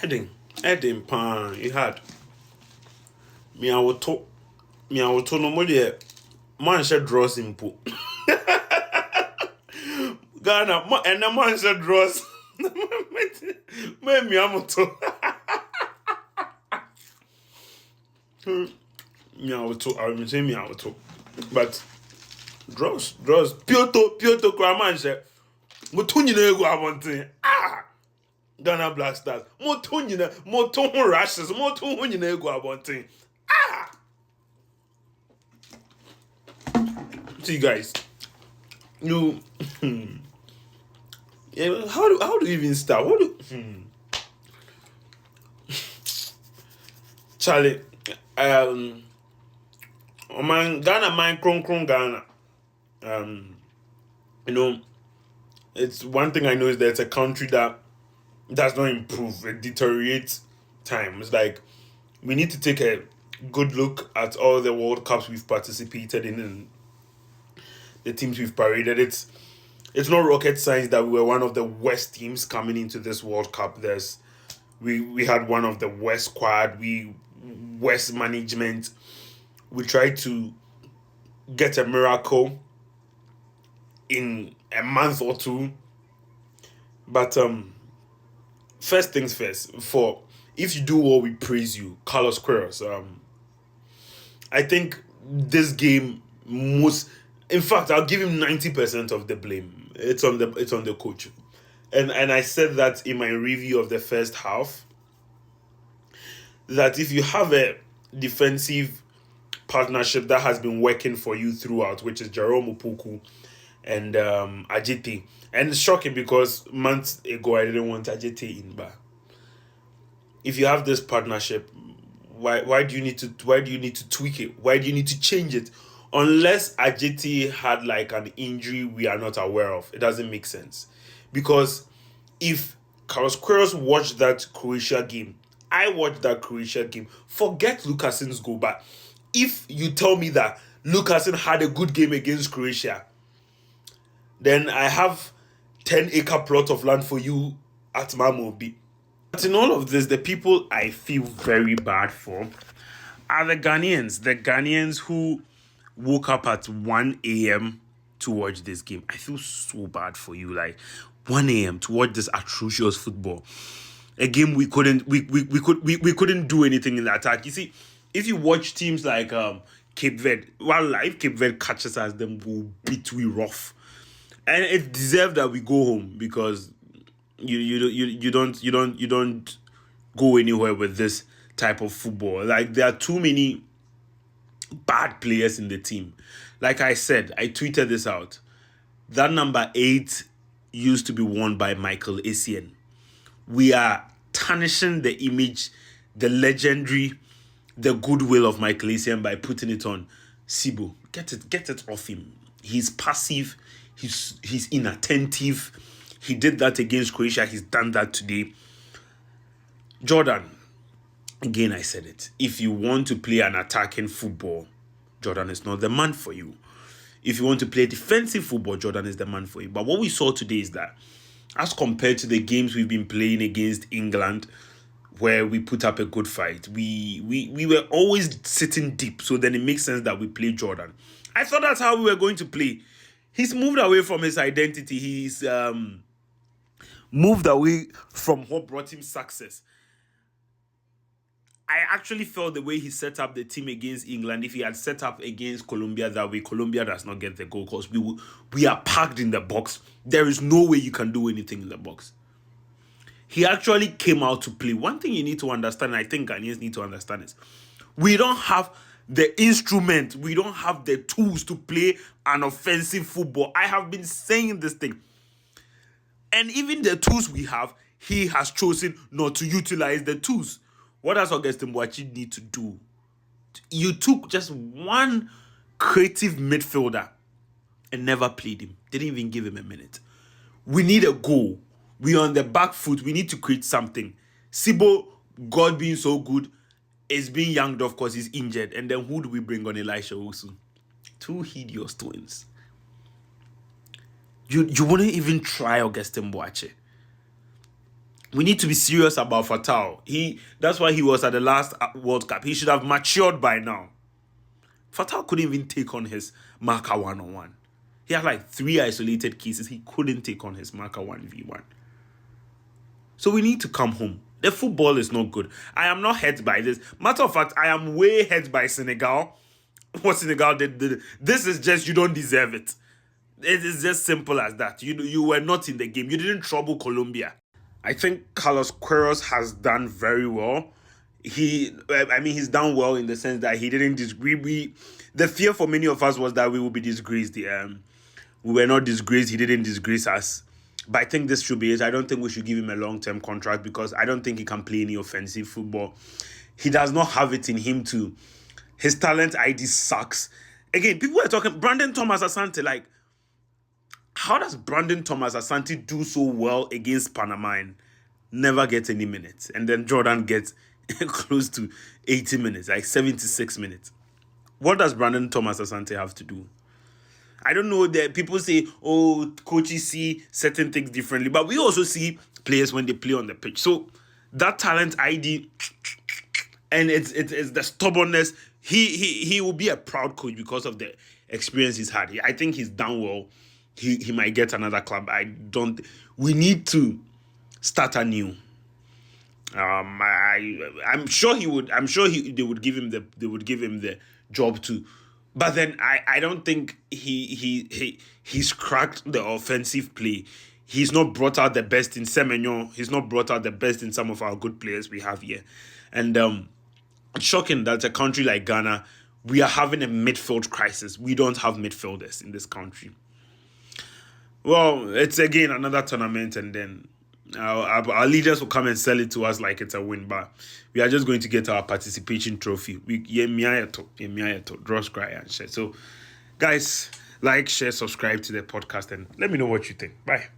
Heading pan. He had me. I will talk no more. Man said draws in po. Ghana and the man said draws. Me I'm to. Me I will talk. I will say me I will talk. But draws. Pioto Kraman said. Motunyi na ego abonten. Ghana Black Stars. Motunyi na rashes. Motunyi na ego abonten. See guys, you yeah, how do you even start? What do Charlie man Ghana man kron Ghana. You know, it's one thing I know is that it's a country that does not improve, it deteriorates time. It's like we need to take a good look at all the World Cups we've participated in and the teams we've paraded. It's not rocket science that we were one of the worst teams coming into this World Cup. We had one of the worst squad, worst management. We tried to get a miracle in a month or two. But first things first, for if you do well, we praise you. Carlos Queiroz. I think this game in fact, I'll give him 90% of the blame. It's on the coach. And I said that in my review of the first half, that if you have a defensive partnership that has been working for you throughout, which is Jerome Opoku and Ajete. And it's shocking because months ago I didn't want Ajete in, but if you have this partnership, why do you need to tweak it? Why do you need to change it? Unless Ajete had like an injury we are not aware of, it doesn't make sense. Because if Carlos Queiroz watched that Croatia game, I watched that Croatia game, forget Lukasin's goal, but if you tell me that Lukasin had a good game against Croatia, then I have 10-acre plot of land for you at Mamobi. But in all of this, the people I feel very bad for are the Ghanaians who woke up at 1 a.m. to watch this game. I feel so bad for you. Like 1 a.m. to watch this atrocious football. A game we couldn't do anything in the attack. You see, if you watch teams like Cape Verde, if Cape Verde catches us, then we'll beat we rough. And it deserves that we go home because you don't go anywhere with this type of football. Like there are too many bad players in the team. Like I said, I tweeted this out. That number 8 used to be worn by Michael Essien. We are tarnishing the image, the legendary, the goodwill of Michael Essien by putting it on Sibo. Get it off him. He's passive. He's inattentive. He did that against Croatia. He's done that today. Jordan, again, I said it. If you want to play an attacking football, Jordan is not the man for you. If you want to play defensive football, Jordan is the man for you. But what we saw today is that as compared to the games we've been playing against England, where we put up a good fight, we were always sitting deep. So then it makes sense that we play Jordan. I thought that's how we were going to play. He's moved away from his identity. He's moved away from what brought him success. I actually felt the way he set up the team against England, if he had set up against Colombia that way, Colombia does not get the goal because we are packed in the box. There is no way you can do anything in the box. He actually came out to play. One thing you need to understand, and I think Ghanaians need to understand, is we don't have the instrument, we don't have the tools to play an offensive football. I have been saying this thing. And even the tools we have, he has chosen not to utilize the tools. What does Augustin Boachi need to do? You took just one creative midfielder and never played him. Didn't even give him a minute. We need a goal. We're on the back foot. We need to create something. Sibo, God being so good, is being yanked off because he's injured. And then who do we bring on? Elisha Osu? Two hideous twins. You wouldn't even try Augustin Boachi. We need to be serious about Fatal. That's why he was at the last World Cup. He should have matured by now. Fatal couldn't even take on his marker one-on-one. He had like 3 isolated cases. He couldn't take on his marker 1v1. So we need to come home. The football is not good. I am not hurt by this. Matter of fact, I am way hurt by Senegal. What Senegal did. This is just, you don't deserve it. It is just simple as that. You were not in the game. You didn't trouble Colombia. I think Carlos Queiroz has done very well. He's done well in the sense that he didn't disagree. The fear for many of us was that we would be disgraced. We were not disgraced. He didn't disgrace us. But I think this should be it. I don't think we should give him a long-term contract because I don't think he can play any offensive football. He does not have it in him to. His talent ID sucks. Again, people are talking Brandon Thomas Asante. Like, how does Brandon Thomas Asante do so well against Panama and never get any minutes? And then Jordan gets close to 80 minutes, like 76 minutes. What does Brandon Thomas Asante have to do? I don't know that people say, oh, coaches see certain things differently, but we also see players when they play on the pitch. So that talent ID and it's the stubbornness. He will be a proud coach because of the experience he's had. I think he's done well. He might get another club. We need to start anew. I'm sure he would. I'm sure they would give him the job too. But then I don't think he's cracked the offensive play. He's not brought out the best in Semenyo. He's not brought out the best in some of our good players we have here. And it's shocking that a country like Ghana, we are having a midfield crisis. We don't have midfielders in this country. Well, it's again another tournament, and then our leaders will come and sell it to us like it's a win, but we are just going to get our participation trophy. Draw, cry, and share. So, guys, like, share, subscribe to the podcast, and let me know what you think. Bye.